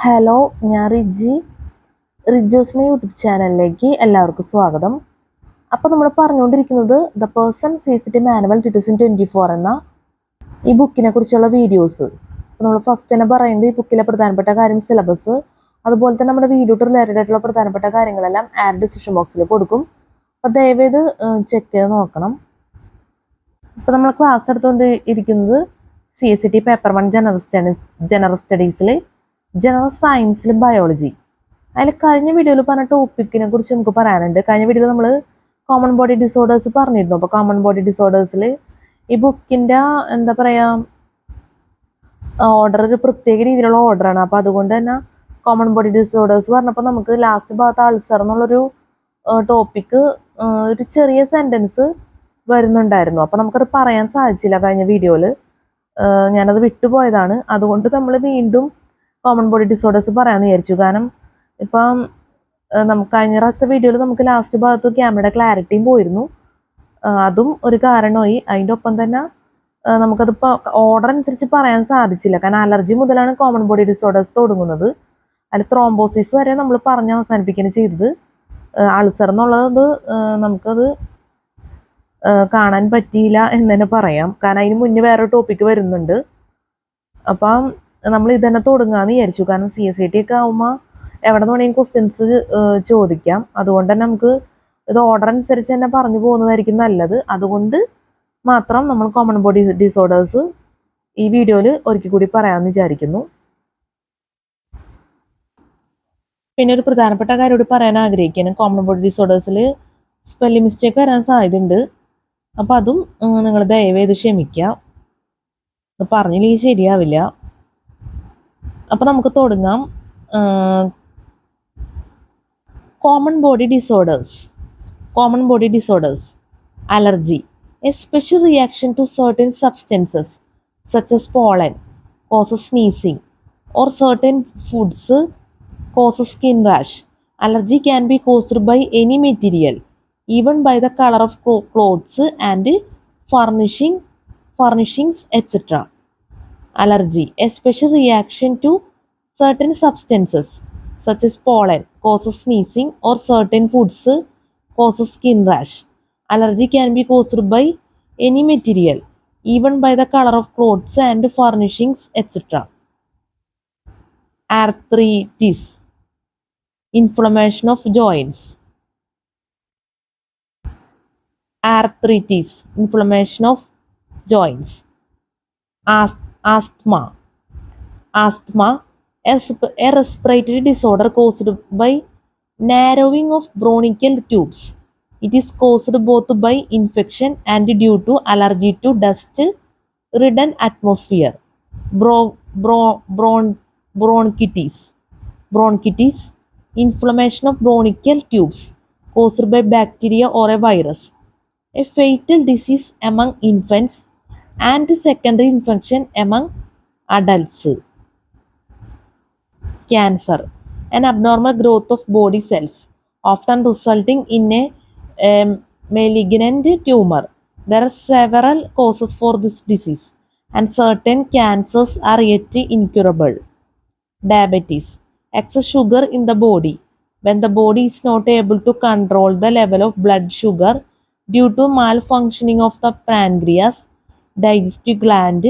Hello, ഞാൻ റിജോസിൻ്റെ YouTube ചാനലിലേക്ക് എല്ലാവർക്കും സ്വാഗതം. അപ്പോൾ നമ്മൾ പറഞ്ഞുകൊണ്ടിരിക്കുന്നത് ദ പേഴ്സൺ സീസിറ്റി മാനുവൽ 2024 എന്ന ഈ ബുക്കിനെ കുറിച്ചുള്ള വീഡിയോസ്. അപ്പോൾ നമ്മൾ ഫസ്റ്റ് തന്നെ പറയുന്നത് ഈ ബുക്കിലെ പ്രധാനപ്പെട്ട കാര്യം സിലബസ്, അതുപോലെ തന്നെ നമ്മുടെ വീഡിയോട്ട് റിലേറ്റഡ് ആയിട്ടുള്ള പ്രധാനപ്പെട്ട കാര്യങ്ങളെല്ലാം ആഡ് ഡിസ്ക്രിപ്ഷൻ ബോക്സിൽ കൊടുക്കും. അപ്പോൾ ദയവേത് ചെക്ക് ചെയ്ത് നോക്കണം. ഇപ്പോൾ നമ്മൾ ക്ലാസ് എടുത്തുകൊണ്ട് ഇരിക്കുന്നത് CSCT പേപ്പർ 1 ജനറൽ സ്റ്റഡീസിൽ ജനറൽ സയൻസിൽ ബയോളജി. അതിൽ കഴിഞ്ഞ വീഡിയോയിൽ പറഞ്ഞ ടോപ്പിക്കിനെ കുറിച്ച് നമുക്ക് പറയാനുണ്ട്. കഴിഞ്ഞ വീഡിയോയിൽ നമ്മൾ കോമൺ ബോഡി ഡിസോർഡേഴ്സ് പറഞ്ഞിരുന്നു. അപ്പോൾ കോമൺ ബോഡി ഡിസോർഡേഴ്സിൽ ഈ ബുക്കിൻ്റെ എന്താ പറയുക ഓർഡർ ഒരു പ്രത്യേക രീതിയിലുള്ള ഓർഡറാണ്. അപ്പോൾ അതുകൊണ്ട് തന്നെ കോമൺ ബോഡി ഡിസോർഡേഴ്സ് പറഞ്ഞപ്പോൾ നമുക്ക് ലാസ്റ്റ് ഭാഗത്ത് അൾസർ എന്നുള്ളൊരു ടോപ്പിക്ക് ഒരു ചെറിയ സെൻറ്റൻസ് വരുന്നുണ്ടായിരുന്നു. അപ്പോൾ നമുക്കത് പറയാൻ സാധിച്ചില്ല കഴിഞ്ഞ വീഡിയോയിൽ. ഞാനത് വിട്ടുപോയതാണ്. അതുകൊണ്ട് നമ്മൾ വീണ്ടും കോമൺ ബോഡി ഡിസോർഡേഴ്സ് പറയാമെന്ന് വിചാരിച്ചു. കാരണം ഇപ്പം നമുക്ക് കഴിഞ്ഞ പ്രാവശ്യത്തെ വീഡിയോയിൽ നമുക്ക് ലാസ്റ്റ് ഭാഗത്ത് ക്യാമറയുടെ ക്ലാരിറ്റിയും പോയിരുന്നു. അതും ഒരു കാരണമായി. അതിൻ്റെ ഒപ്പം തന്നെ നമുക്കതിപ്പോൾ ഓർഡർ അനുസരിച്ച് പറയാൻ സാധിച്ചില്ല. കാരണം അലർജി മുതലാണ് കോമൺ ബോഡി ഡിസോർഡേഴ്സ് തുടങ്ങുന്നത്. അതിൽ ത്രോംബോസിസ് വരെ നമ്മൾ പറഞ്ഞ് അവസാനിപ്പിക്കുകയാണ് ചെയ്തത്. അൾസർ എന്നുള്ളത് നമുക്കത് കാണാൻ പറ്റിയില്ല എന്ന് തന്നെ പറയാം. കാരണം അതിന് മുന്നേ വേറെ ടോപ്പിക്ക് വരുന്നുണ്ട്. അപ്പം നമ്മൾ ഇതന്നെ തുടങ്ങാമെന്ന് വിചാരിച്ചു. കാരണം CSCT ഒക്കെ ആകുമ്പോൾ എവിടെ നിന്ന് വേണമെങ്കിൽ ക്വസ്റ്റ്യൻസ് ചോദിക്കാം. അതുകൊണ്ട് തന്നെ നമുക്ക് ഇത് ഓർഡർ അനുസരിച്ച് തന്നെ പറഞ്ഞു പോകുന്നതായിരിക്കും നല്ലത്. അതുകൊണ്ട് മാത്രം നമ്മൾ കോമൺ ബോഡി ഡിസോർഡേഴ്സ് ഈ വീഡിയോയിൽ ഒരിക്കൽ കൂടി പറയാമെന്ന് വിചാരിക്കുന്നു. പിന്നെ ഒരു പ്രധാനപ്പെട്ട കാര്യം കൂടി പറയാൻ ആഗ്രഹിക്കുകയാണ്. കോമൺ ബോഡി ഡിസോർഡേഴ്സിൽ സ്പെല്ലിംഗ് മിസ്റ്റേക്ക് വരാൻ സാധ്യതയുണ്ട്. അപ്പോൾ അതും നിങ്ങൾ ദയവേത് ക്ഷമിക്കുക. പറഞ്ഞില്ലെങ്കിൽ ശരിയാവില്ല. അപ്പോൾ നമുക്ക് തുടങ്ങാം. Common body disorders allergy, a special reaction to certain substances such as pollen causes sneezing, or certain foods causes skin rash. Allergy can be caused by any material, even by the color of clothes and furnishings, etc. Allergy, a special reaction to certain substances such as pollen causes sneezing, or certain foods causes skin rash. Allergy can be caused by any material, even by the color of clothes and furnishings, etc. Arthritis, inflammation of joints. Asthma, a respiratory disorder caused by narrowing of bronchial tubes. It is caused both by infection and due to allergy to dust-ridden atmosphere. Bronchitis, inflammation of bronchial tubes caused by bacteria or a virus. A fatal disease among infants and secondary infection among adults. Cancer, an abnormal growth of body cells, often resulting in a malignant tumor. There are several causes for this disease, and certain cancers are yet incurable. Diabetes, excess sugar in the body. When the body is not able to control the level of blood sugar due to malfunctioning of the pancreas, digestive gland,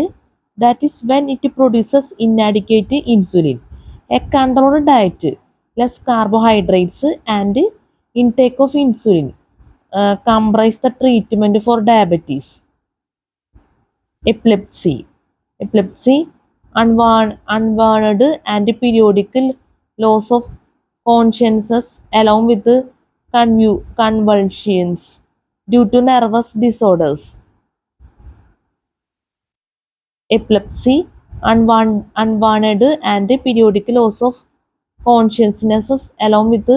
that is when it produces inadequate insulin. A controlled diet, less carbohydrates and intake of insulin comprise the treatment for diabetes. Epilepsy, unwarranted and periodical loss of consciousness along with convulsions due to nervous disorders. Epilepsy, unwarranted and periodic loss of consciousness along with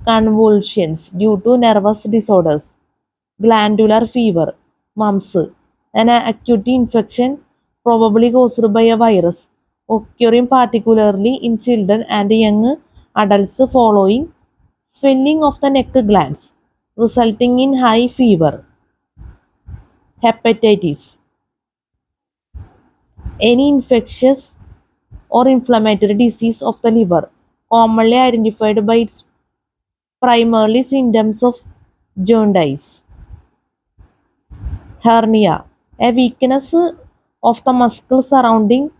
convulsions due to nervous disorders. Glandular fever, mumps, an acute infection probably caused by a virus, occurring particularly in children and young adults following swelling of the neck glands, resulting in high fever. Hepatitis, any infectious or inflammatory disease of the liver, commonly identified by its primarily symptoms of jaundice. Hernia, a weakness of the muscle surrounding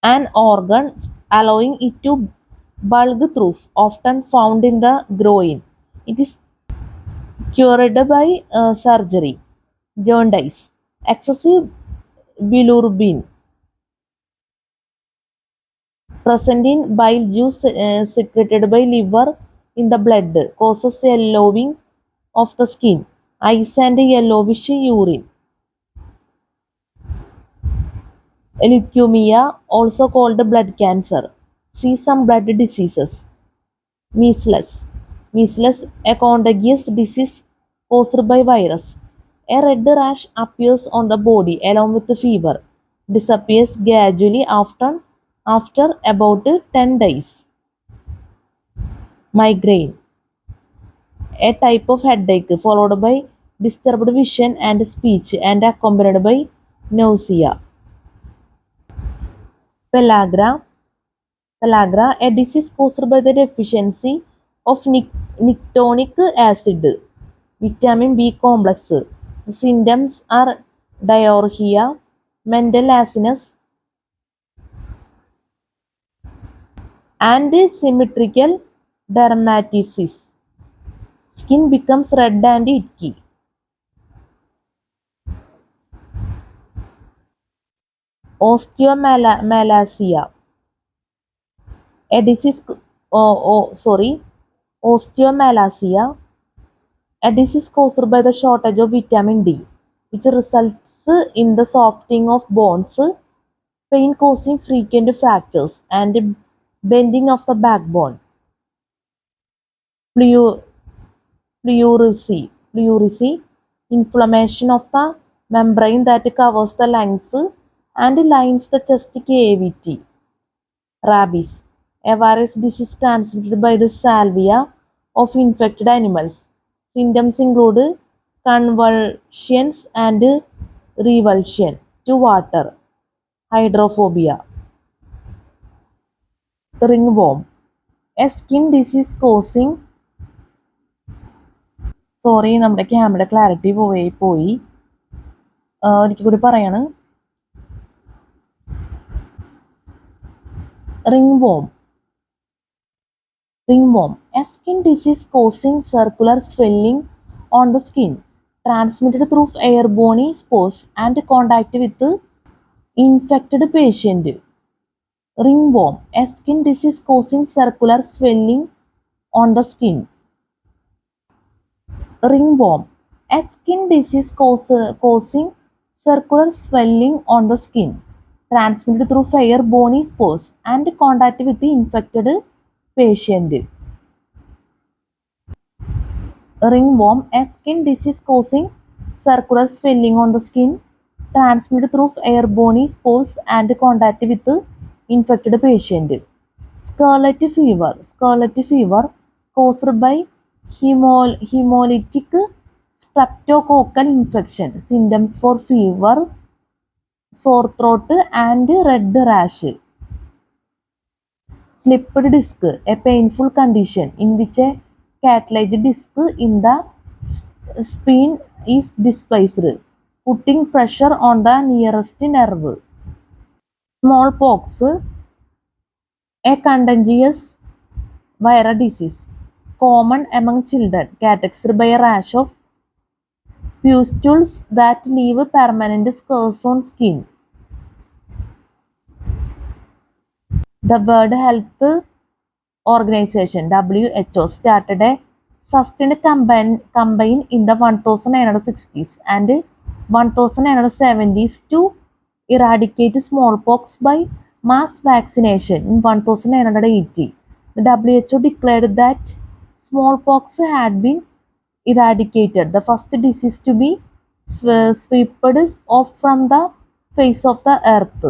an organ, allowing it to bulge through, often found in the groin. It is cured by surgery. Jaundice, excessive bilirubin present in bile juice secreted by liver in the blood, causes yellowing of the skin, eyes and yellowish urine. Leukemia, also called blood cancer. See some blood diseases. Measles. Measles, a contagious disease caused by virus. A red rash appears on the body along with the fever. Disappears gradually after about 10 days. Migraine, a type of headache followed by disturbed vision and speech and accompanied by nausea. Pellagra, a disease caused by the deficiency of nicotinic acid, vitamin B complex. The symptoms are diarrhea, mental laziness, and symmetrical dermatitis. Skin becomes red and itchy. Osteomalacia, a disease, osteomalacia, a disease caused by the shortage of vitamin D, which results in the softening of bones, pain causing frequent fractures, and bending of the backbone. Pleu- Pleurisy, inflammation of the membrane that covers the lungs and lines the chest cavity. Rabies, a virus disease transmitted by the salvia of infected animals. Symptoms include convulsions and revulsion to water. Hydrophobia. Ringworm, a skin disease causing, sorry നമ്മുടെ camera clarity പോയി ഒരിക്കൽ കൂടി പറയാണ്. Ringworm, a skin disease causing circular swelling on the skin, transmitted through airborne spores and contact with infected patient. Ringworm, a skin disease causing circular swelling on the skin. Ringworm, a skin disease causing circular swelling on the skin, transmitted through airborne spores and contact with the infected patient. Ringworm, a skin disease causing circular swelling on the skin, transmitted through airborne spores and contact with the infected patient. Scarlet fever, caused by hemolytic streptococcal infection. Symptoms for fever, sore throat and red rash. Slipped disc, a painful condition in which a cartilage disc in the spine is displaced, putting pressure on the nearest nerve. Smallpox, a contagious viral disease common among children, characterized by a rash of pustules that leave permanent scars on skin. The World Health Organization (WHO) started a sustained campaign in the 1960s and 1970s to eradicate smallpox by mass vaccination. In 1980, the WHO declared that smallpox had been eradicated, the first disease to be swept off from the face of the earth.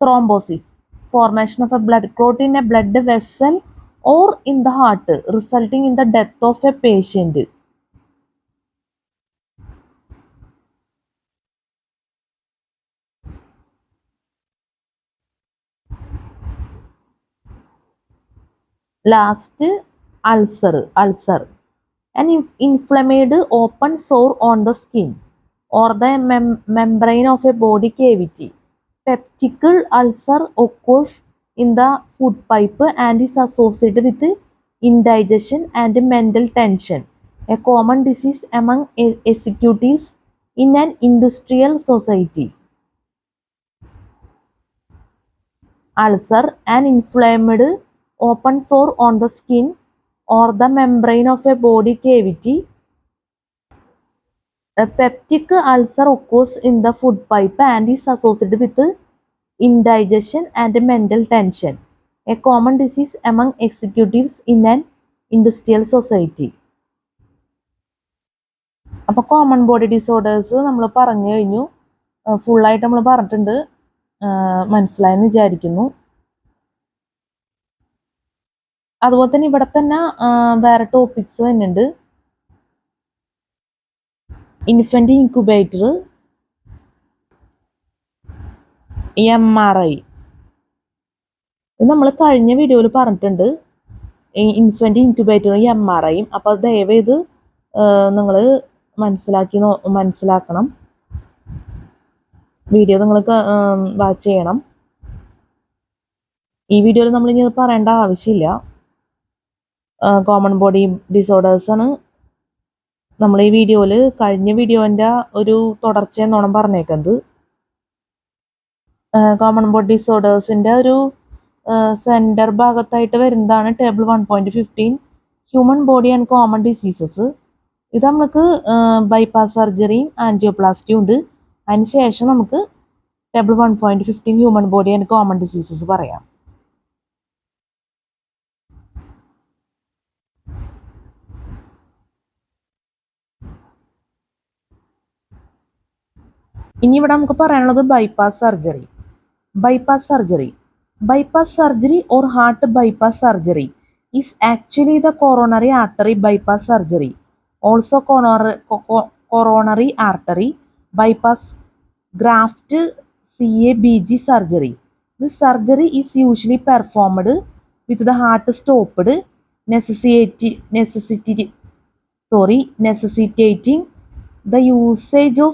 Thrombosis, formation of a blood clot in a blood vessel or in the heart, resulting in the death of a patient. Last, ulcer. An inflamed open sore on the skin or the membrane of a body cavity. Peptic ulcer occurs in the food pipe and is associated with indigestion and mental tension, a common disease among executives in an industrial society. Ulcer, an inflamed open sore on the skin or the membrane of a body cavity. A peptic ulcer occurs in the food pipe and is associated with indigestion and mental tension, a common disease among executives in an industrial society. അപ്പോൾ common body disorders നമ്മൾ പറഞ്ഞു കഴിഞ്ഞു, ഫുള്ളായിട്ട് നമ്മൾ പറഞ്ഞിട്ടുണ്ട്, മനസ്സിലായെന്ന് വിചാരിക്കുന്നു. അതുപോലെ തന്നെ ഇവിടെ തന്നെ വേറെ ടോപ്പിക്സ് വരുന്നുണ്ട്. Infant incubator, MRI. ഇത് നമ്മൾ കഴിഞ്ഞ വീഡിയോയിൽ പറഞ്ഞിട്ടുണ്ട്, ഇൻഫന്റ് ഇൻക്യുബേറ്ററും MRIയും. അപ്പോൾ ദയവേത് നിങ്ങൾ മനസ്സിലാക്കണം. വീഡിയോ നിങ്ങൾക്ക് വാച്ച് ചെയ്യണം. ഈ വീഡിയോയിൽ നമ്മൾ ഇനി പറയേണ്ട ആവശ്യമില്ല. കോമൺ ബോഡി ഡിസോർഡേഴ്സാണ് നമ്മൾ ഈ വീഡിയോയിൽ കഴിഞ്ഞ വീഡിയോൻ്റെ ഒരു തുടർച്ച എന്നോണം പറഞ്ഞേക്കുന്നത്. കോമൺ ബോഡി ഡിസോർഡേഴ്സിൻ്റെ ഒരു സെൻറ്റർ ഭാഗത്തായിട്ട് വരുന്നതാണ് table 1.15 human body and common diseases. ഇത് നമുക്ക് ബൈപ്പാസ് സർജറിയും ആൻജിയോപ്ലാസ്റ്റിയും ഉണ്ട്. അതിന് ശേഷം നമുക്ക് table 1.15 human body and common diseases പറയാം. ഇനി ഇവിടെ നമുക്ക് പറയാനുള്ളത് bypass surgery. Bypass surgery or heart bypass surgery is actually the coronary artery bypass surgery. Also coronary artery bypass graft CABG surgery. This surgery is usually performed with the heart stopped, necessitating the usage of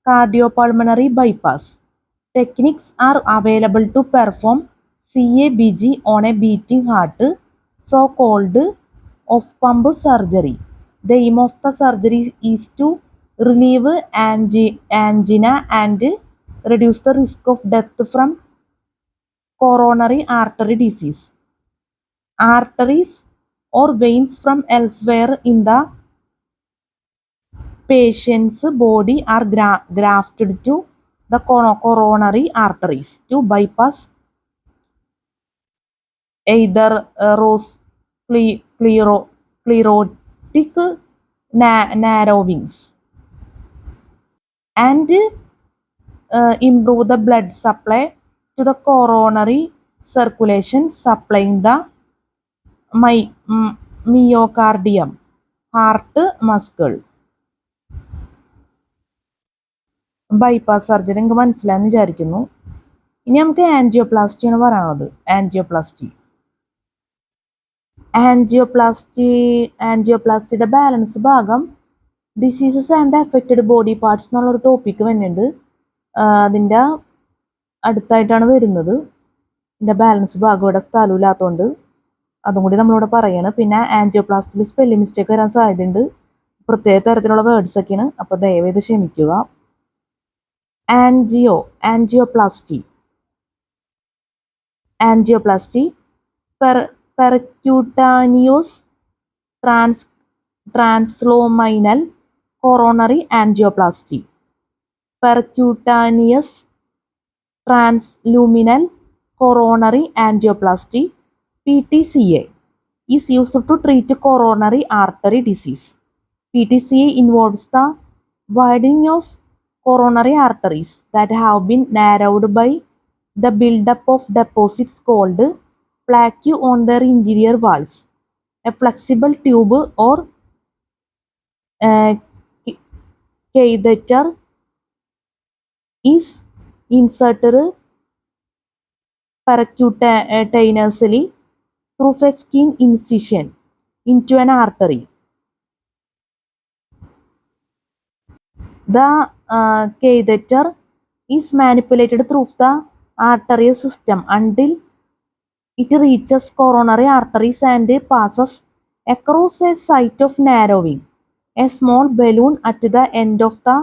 cardiopulmonary bypass. Techniques are available to perform CABG on a beating heart, so-called off-pump surgery. The aim of the surgery is to relieve angina and reduce the risk of death from coronary artery disease. Arteries or veins from elsewhere in the patient's body are grafted to the coronary arteries to bypass either sclerotic narrowings and improve the blood supply to the coronary circulation, supplying the myocardium, heart muscle. Bypass surgery നിങ്ങൾക്ക് മനസ്സിലായെന്ന് വിചാരിക്കുന്നു. ഇനി നമുക്ക് angioplasty ആണ് പറയാനുള്ളത്. ആൻജിയോപ്ലാസ്റ്റിയുടെ balance ഭാഗം diseases and affected body parts എന്നുള്ളൊരു topic വരുന്നുണ്ട്. അതിൻ്റെ അടുത്തായിട്ടാണ് വരുന്നത്. ഇതിൻ്റെ ബാലൻസ് ഭാഗം ഇവിടെ സ്ഥലമില്ലാത്തതുകൊണ്ട് അതും കൂടി നമ്മളിവിടെ പറയാണ്. പിന്നെ ആൻജിയോപ്ലാസ്റ്റിയിൽ സ്പെല്ലിംഗ് മിസ്റ്റേക്ക് വരാൻ സാധ്യതയുണ്ട്. പ്രത്യേക തരത്തിലുള്ള വേർഡ്സ് ഒക്കെയാണ്, അപ്പോൾ ദയവേത് ക്ഷമിക്കുക. Angioplasty, percutaneous transluminal coronary angioplasty. Percutaneous transluminal coronary angioplasty, PTCA, is used to treat coronary artery disease. PTCA involves the widening of coronary arteries that have been narrowed by the buildup of deposits called plaque on their interior walls. A flexible tube or catheter is inserted percutaneously through a skin incision into an artery. The catheter is manipulated through the arterial system until it reaches coronary arteries and passes across a site of narrowing. A small balloon at the end of the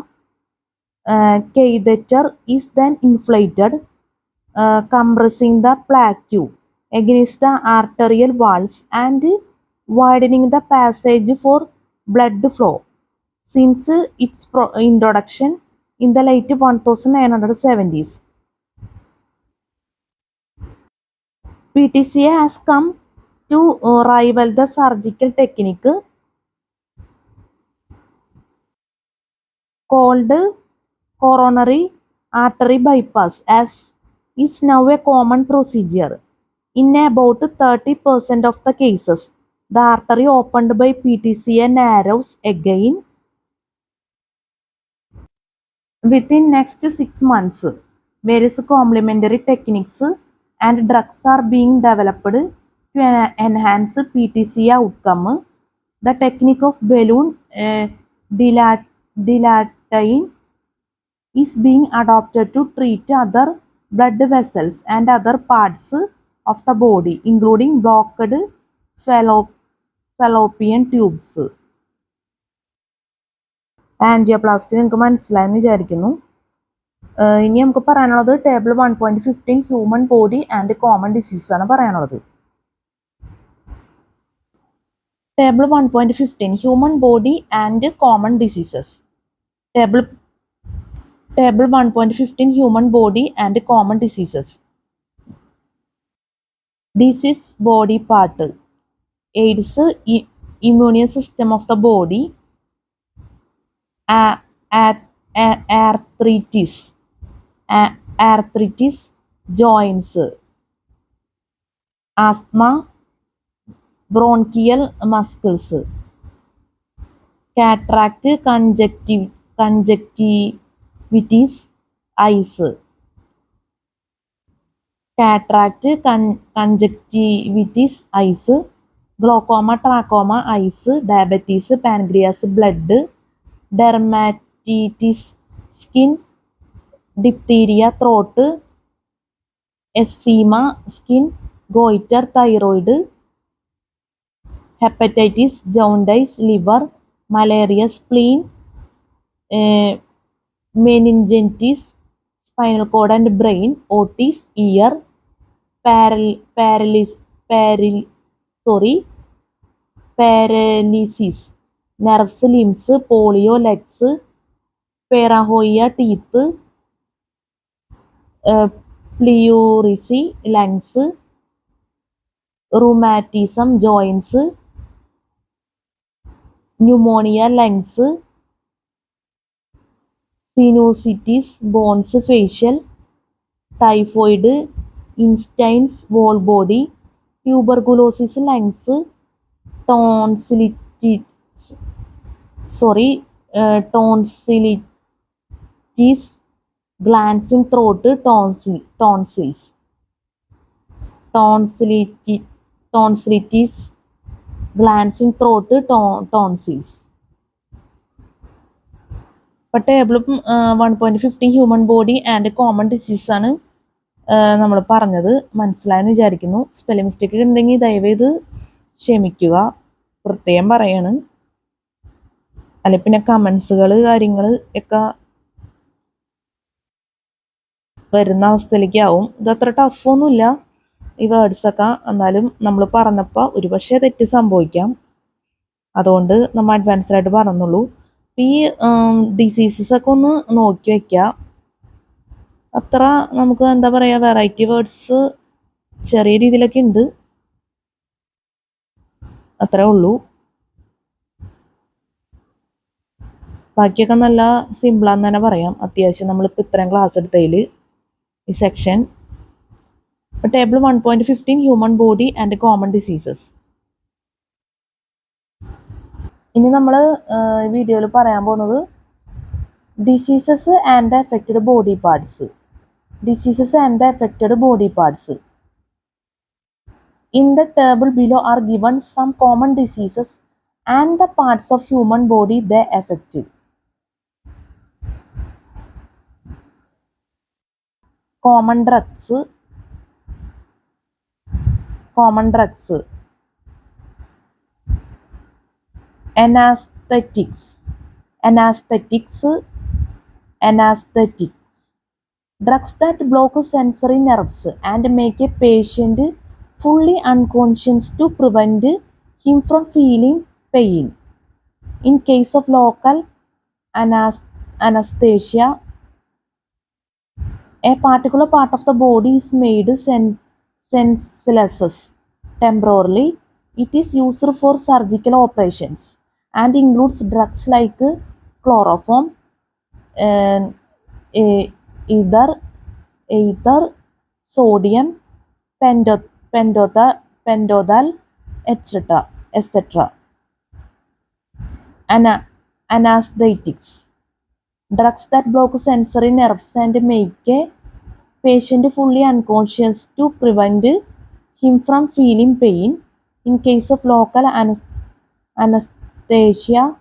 catheter is then inflated, compressing the plaque against the arterial walls and widening the passage for blood flow. Since its introduction in the late 1970s, PTCA has come to rival the surgical technique called coronary artery bypass, as is now a common procedure. In about 30% of the cases, the artery opened by PTCA narrows again. Within next 6 months, various complementary techniques and drugs are being developed to enhance PTCA outcome. The technique of balloon dilatation is being adopted to treat other blood vessels and other parts of the body, including blocked fallopian tubes. Angioplasty നിങ്ങൾക്ക് മനസ്സിലായെന്ന് വിചാരിക്കുന്നു. ഇനി നമുക്ക് പറയാനുള്ളത് table 1.15 human body and common diseases ആണ് പറയാനുള്ളത്. Table 1.15 human body and common diseases. Table 1.15 human body and common diseases. Disease body part. AIDS, immune system of the body. Arthritis, joints. Asthma, bronchial muscles. Cataract, conjunctivitis, eyes. Cataract, conjunctivitis, eyes. Glaucoma, trachoma, eyes. Diabetes, pancreas, blood. Dermatitis, skin. Diphtheria, throat. Eczema, skin. Goiter, thyroid. Hepatitis, jaundice, liver. Malaria, spleen. Meningitis, spinal cord and brain. Otis, ear. Paralysis, nerves, limbs. Polio, legs. Paranoia, teeth. Pleurisy, lungs. Rheumatism, joints. Pneumonia, lungs. Sinusitis, bones, facial. Typhoid, intestines, whole body. Tuberculosis, lungs. Tonsillitis, glands in throat, tonsils. Tonsillitis, glands in throat, tonsils. ഇപ്പോൾ table 1.15 human body and common disease ആണ് നമ്മൾ പറഞ്ഞത്. മനസ്സിലായെന്ന് വിചാരിക്കുന്നു. Spelling mistake ഉണ്ടെങ്കിൽ ദയവേത് ക്ഷമിക്കുക, പ്രത്യേകം പറയാണ്. അല്ലെങ്കിൽ പിന്നെ കമൻസുകൾ കാര്യങ്ങൾ ഒക്കെ വരുന്ന അവസ്ഥയിലേക്ക് ആവും. ഇതത്ര ടഫൊന്നുമില്ല ഈ വേർഡ്സൊക്കെ, എന്നാലും നമ്മൾ പറഞ്ഞപ്പോൾ ഒരുപക്ഷെ തെറ്റ് സംഭവിക്കാം. അതുകൊണ്ട് നമ്മൾ അഡ്വാൻസ്ഡായിട്ട് പറഞ്ഞുള്ളൂ. ഈ ഡിസീസസ് ഒക്കെ ഒന്ന് നോക്കി വയ്ക്കുക. അത്ര നമുക്ക് എന്താ പറയുക, വെറൈറ്റി വേർഡ്സ് ചെറിയ രീതിയിലൊക്കെ ഉണ്ട്, അത്രേ ഉള്ളൂ. ബാക്കിയൊക്കെ നല്ല സിമ്പിളാന്ന് തന്നെ പറയാം. അത്യാവശ്യം നമ്മളിപ്പോൾ ഇത്രയും ക്ലാസ് എടുത്തതിൽ ഈ section. Table 1.15 human body and common diseases. ഇനി നമ്മൾ വീഡിയോയിൽ പറയാൻ പോകുന്നത് diseases and affected body parts. Diseases and affected body parts. In the table below are given some common diseases and the parts of human body they affect. Common drugs, common drugs, anesthetics, anesthetics, anesthetics. Drugs that block sensory nerves and make a patient fully unconscious to prevent him from feeling pain. In case of local anesthesia, a particular part of the body is made senseless temporarily. It is used for surgical operations and includes drugs like chloroform, and ether, sodium, pentothal, etc. Anesthetics. Drugs that block sensory nerves and make a patient fully unconscious to prevent him from feeling pain. In case of local anesthesia,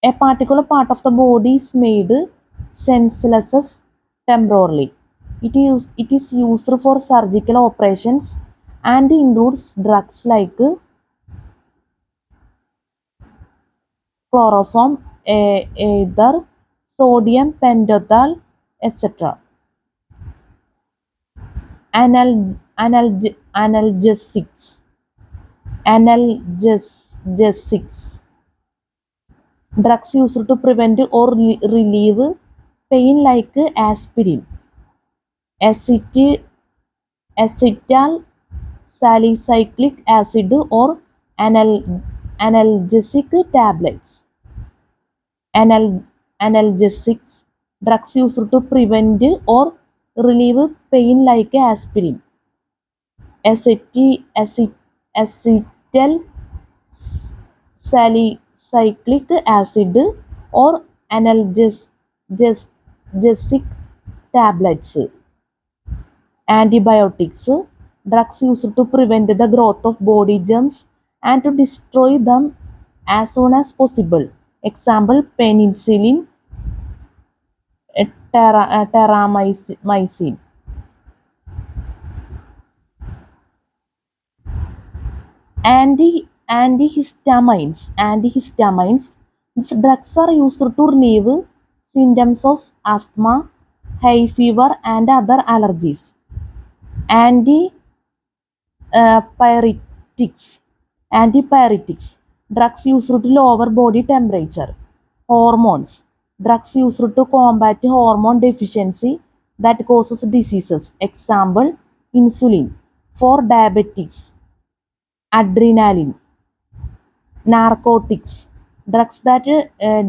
a particular part of the body is made senseless temporarily. It is used for surgical operations and includes drugs like chloroform, ether, sodium pentothal, etc. Analgesics. Analgesics. Drugs used to prevent or relieve pain like aspirin, acetyl salicylic acid, or analgesic tablets. Analgesics. Drugs used to prevent or relieve pain like aspirin, acetyl salicylic acid, or analgesic tablets. Antibiotics. Drugs used to prevent the growth of body germs and to destroy them as soon as possible. Example, penicillin, terramycin. Antihistamines. These drugs are used to relieve symptoms of asthma, high fever, and other allergies. Antipyretics. Drugs used to lower body temperature. Hormones. Drugs used to combat hormone deficiency that causes diseases. Example, insulin for diabetes. Adrenaline. Narcotics. Drugs that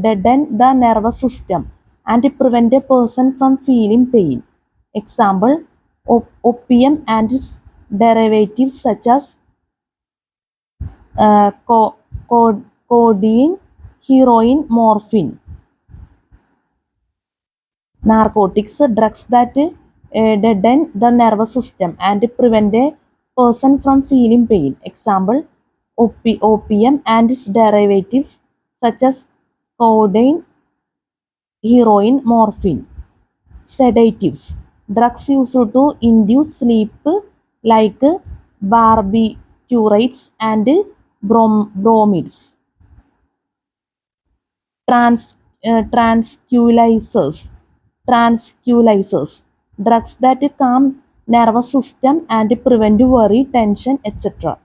deaden the nervous system and prevent a person from feeling pain. Example, opium and its derivatives such as codeine, heroin, morphine. Narcotics. Drugs that deaden the nervous system and prevent a person from feeling pain. Example, opium and its derivatives such as codeine, heroin, morphine. Sedatives. Drugs used to induce sleep like barbiturates and bromides. Tranquilizers. Drugs that calm nervous system and prevent worry, tension, etc.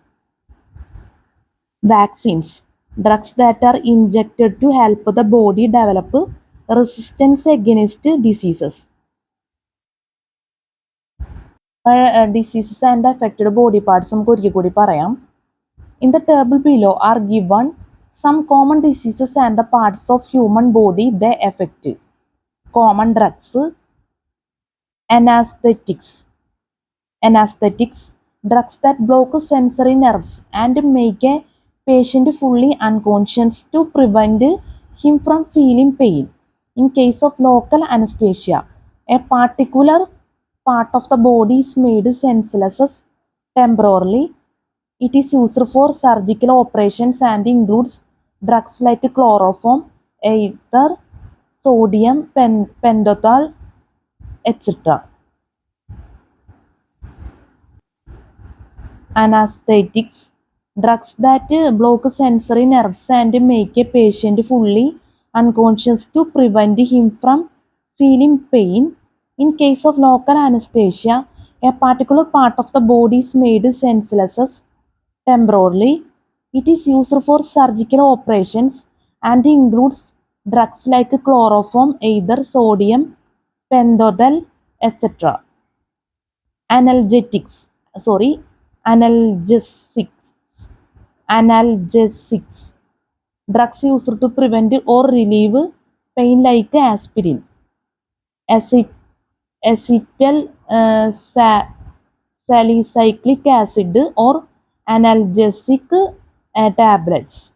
Vaccines. Drugs that are injected to help the body develop resistance against diseases. Diseases and affected body parts നമുക്ക് ഒരിക്കൽ കൂടി പറയാം. In the table below are given some common diseases and the parts of human body they affect. Common drugs. Anesthetics. Drugs that block sensory nerves and make a patient fully unconscious to prevent him from feeling pain. In case of local anesthesia, a particular part of the body is made senseless temporarily. It is used for surgical operations and includes drugs like chloroform, ether, sodium pentothal, etc. Anesthetics, drugs that block sensory nerves and make a patient fully unconscious to prevent him from feeling pain. In case of local anesthesia, a particular part of the body is made senseless temporarily. It is used for surgical operations and includes drugs like chloroform, either sodium pentothal, etc. Analgesics, analgesics, analgesics, drugs used to prevent or relieve pain like aspirin, acetyl salicylic acid, or analgesic tablets.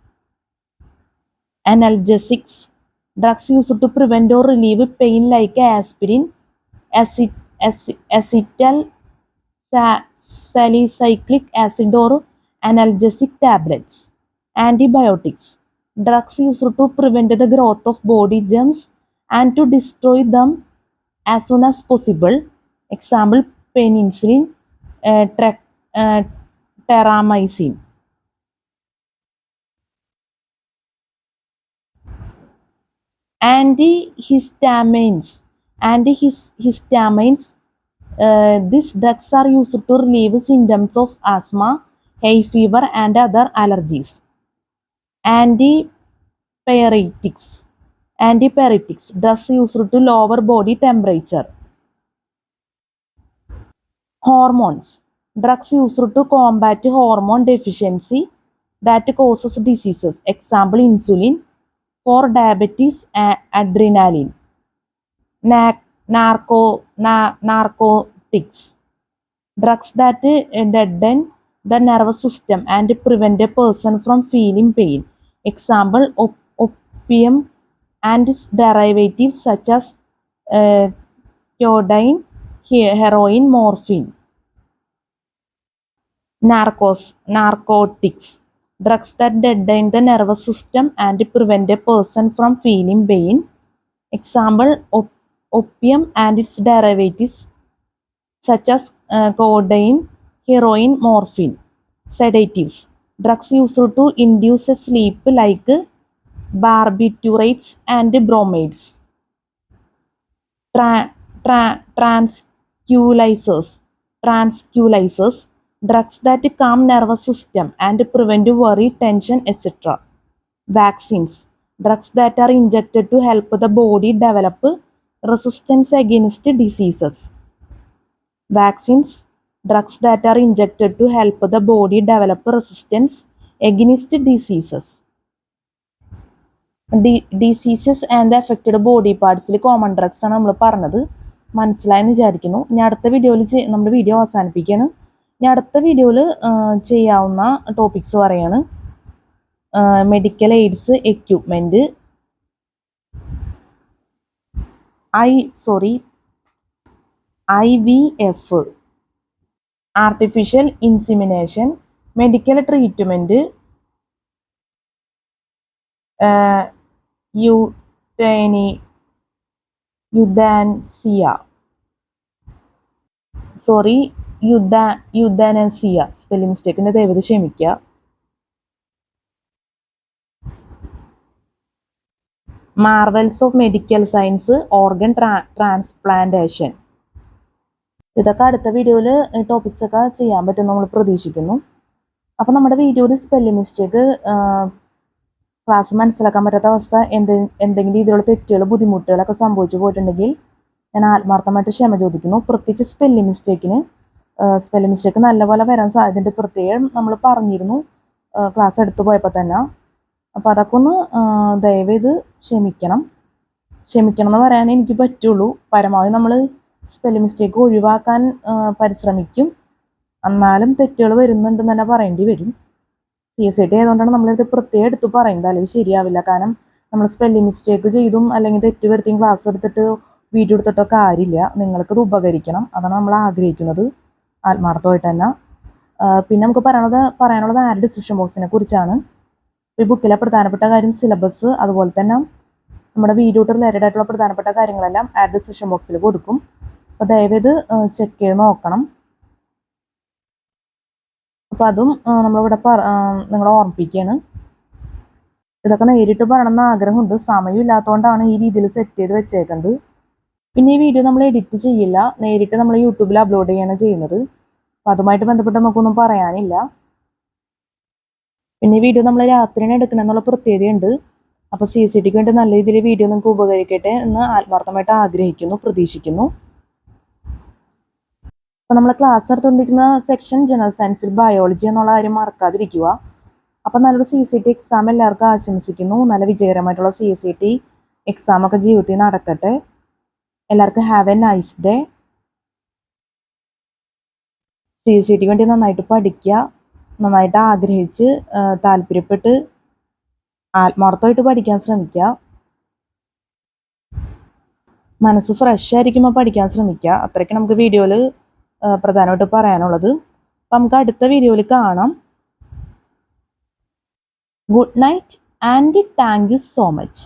Analgesics, drugs used to prevent or relieve pain like aspirin, acetyl salicylic acid, or analgesic tablets. Antibiotics, drugs used to prevent the growth of body germs and to destroy them as soon as possible. Example, penicillin, terramycin. Antihistamines, these drugs are used to relieve symptoms of asthma, hay fever, and other allergies. Antipyretics, drugs used to lower body temperature. Hormones, drugs used to combat hormone deficiency that causes diseases. Example, insulin. For diabetes, adrenaline. Narcotics, drugs that deaden the nervous system and prevent a person from feeling pain. Example, opium and its derivatives such as codeine, heroin, morphine. Narcotics, drugs that deaden the nervous system and prevent a person from feeling pain. Example, opium and its derivatives such as codeine, heroin, morphine. Sedatives, drugs used to induce sleep like barbiturates and bromaids. Tranquilizers, drugs that calm nervous system and prevent worry, tension, etc. Vaccines, drugs that are injected to help the body develop resistance against diseases. Vaccines, drugs that are injected to help the body develop resistance against diseases. Diseases and affected body പാർട്സിൽ common drugs ആണ് നമ്മൾ പറഞ്ഞത്. മനസ്സിലായെന്ന് വിചാരിക്കുന്നു. ഇനി അടുത്ത വീഡിയോയിൽ നമ്മുടെ വീഡിയോ അവസാനിപ്പിക്കുകയാണ്. ഇനി അടുത്ത വീഡിയോയിൽ ചെയ്യാവുന്ന ടോപ്പിക്സ് പറയാണ്. Medical aids equipment, IVF, artificial insemination, medical treatment, euthanasia, spelling മിസ്റ്റേക്കിൻ്റെ ദയവ് ക്ഷമിക്കുക. Marvels of medical science, organ transplantation. ഇതൊക്കെ അടുത്ത വീഡിയോയിൽ ടോപ്പിക്സ് ഒക്കെ ചെയ്യാൻ പറ്റും നമ്മൾ പ്രതീക്ഷിക്കുന്നു. അപ്പോൾ നമ്മുടെ വീഡിയോയിൽ സ്പെല്ലിംഗ് മിസ്റ്റേക്ക്, ക്ലാസ് മനസ്സിലാക്കാൻ പറ്റാത്ത അവസ്ഥ, എന്തെങ്കിലും രീതിയിലുള്ള തെറ്റുകൾ, ബുദ്ധിമുട്ടുകളൊക്കെ സംഭവിച്ചു പോയിട്ടുണ്ടെങ്കിൽ ഞാൻ ആത്മാർത്ഥമായിട്ട് ക്ഷമ ചോദിക്കുന്നു. പ്രത്യേകിച്ച് സ്പെല്ലിംഗ് മിസ്റ്റേക്ക് നല്ലപോലെ വരാൻ സാധ്യതയുണ്ട്. പ്രത്യേകം നമ്മൾ പറഞ്ഞിരുന്നു ക്ലാസ് എടുത്തു പോയപ്പോൾ തന്നെ. അപ്പോൾ അതൊക്കെ ഒന്ന് ദയവേത് ക്ഷമിക്കണം എന്ന് പറയാനേ എനിക്ക് പറ്റുള്ളൂ. പരമാവധി നമ്മൾ സ്പെല്ലിംഗ് മിസ്റ്റേക്ക് ഒഴിവാക്കാൻ പരിശ്രമിക്കും. എന്നാലും തെറ്റുകൾ വരുന്നുണ്ടെന്ന് തന്നെ പറയേണ്ടി വരും. CSIT ആയതുകൊണ്ടാണ് നമ്മളിത് പ്രത്യേകം എടുത്ത് പറയുന്നത്, അല്ലെങ്കിൽ ശരിയാവില്ല. കാരണം നമ്മൾ സ്പെല്ലിംഗ് മിസ്റ്റേക്ക് ചെയ്തും അല്ലെങ്കിൽ തെറ്റ് വരുത്തിയും ക്ലാസ് എടുത്തിട്ട് വീഡിയോ എടുത്തിട്ടോ കാര്യമില്ല. നിങ്ങൾക്കത് ഉപകരിക്കണം, അതാണ് നമ്മൾ ആഗ്രഹിക്കുന്നത് ആത്മാർത്ഥമായിട്ട് തന്നെ. പിന്നെ നമുക്ക് പറയാനുള്ളത് ആഡ് ഡിസിഷൻ ബോക്സിനെ കുറിച്ചാണ്. ഈ ബുക്കിലെ പ്രധാനപ്പെട്ട കാര്യം സിലബസ്, അതുപോലെ തന്നെ നമ്മുടെ വീഡിയോ റിലേറ്റഡ് ആയിട്ടുള്ള പ്രധാനപ്പെട്ട കാര്യങ്ങളെല്ലാം ആഡ് ഡിസിഷൻ ബോക്സിൽ കൊടുക്കും. അപ്പോൾ ദയവേത് ചെക്ക് ചെയ്ത് നോക്കണം. അപ്പോൾ അതും നമ്മളിവിടെ നിങ്ങളെ ഓർമ്മിപ്പിക്കുകയാണ്. ഇതൊക്കെ നേരിട്ട് പറയണമെന്ന് ആഗ്രഹമുണ്ട്, സമയമില്ലാത്തതുകൊണ്ടാണ് ഈ രീതിയിൽ സെറ്റ് ചെയ്ത് വെച്ചേക്കുന്നത്. പിന്നെ ഈ വീഡിയോ നമ്മൾ എഡിറ്റ് ചെയ്യില്ല, നേരിട്ട് നമ്മൾ യൂട്യൂബിൽ അപ്ലോഡ് ചെയ്യാണ് ചെയ്യുന്നത്. അപ്പോൾ അതുമായിട്ട് ബന്ധപ്പെട്ട് നമുക്കൊന്നും പറയാനില്ല. പിന്നെ ഈ വീഡിയോ നമ്മൾ രാത്രിയാണ് എടുക്കണമെന്നുള്ള പ്രത്യേകതയുണ്ട്. അപ്പോൾ CCTക്ക് വേണ്ടി നല്ല രീതിയിൽ വീഡിയോ നിങ്ങൾക്ക് ഉപകരിക്കട്ടെ എന്ന് ആത്മാർത്ഥമായിട്ട് ആഗ്രഹിക്കുന്നു, പ്രതീക്ഷിക്കുന്നു. അപ്പോൾ നമ്മൾ ക്ലാസ് എടുത്തുകൊണ്ടിരിക്കുന്ന സെക്ഷൻ ജനറൽ സയൻസിൽ ബയോളജി എന്നുള്ള കാര്യം മറക്കാതിരിക്കുക. അപ്പോൾ നല്ലൊരു CCT എക്സാം എല്ലാവർക്കും ആശംസിക്കുന്നു. നല്ല വിജയകരമായിട്ടുള്ള CCT എക്സാമൊക്കെ ജീവിതത്തിൽ നടക്കട്ടെ. എല്ലാവർക്കും ഹാവ് എ നൈസ് ഡേ. CCTക്ക് വേണ്ടി നന്നായിട്ട് പഠിക്കുക, നന്നായിട്ട് ആഗ്രഹിച്ച് താല്പര്യപ്പെട്ട് ആത്മാർത്ഥമായിട്ട് പഠിക്കാൻ ശ്രമിക്കുക. മനസ്സ് ഫ്രഷ് ആയിരിക്കുമ്പോൾ പഠിക്കാൻ ശ്രമിക്കുക. അത്രയ്ക്ക് നമുക്ക് വീഡിയോയിൽ പ്രധാനമായിട്ട് പറയാനുള്ളത്. അപ്പം നമുക്ക് അടുത്ത വീഡിയോയിൽ കാണാം. Good night and thank you so much.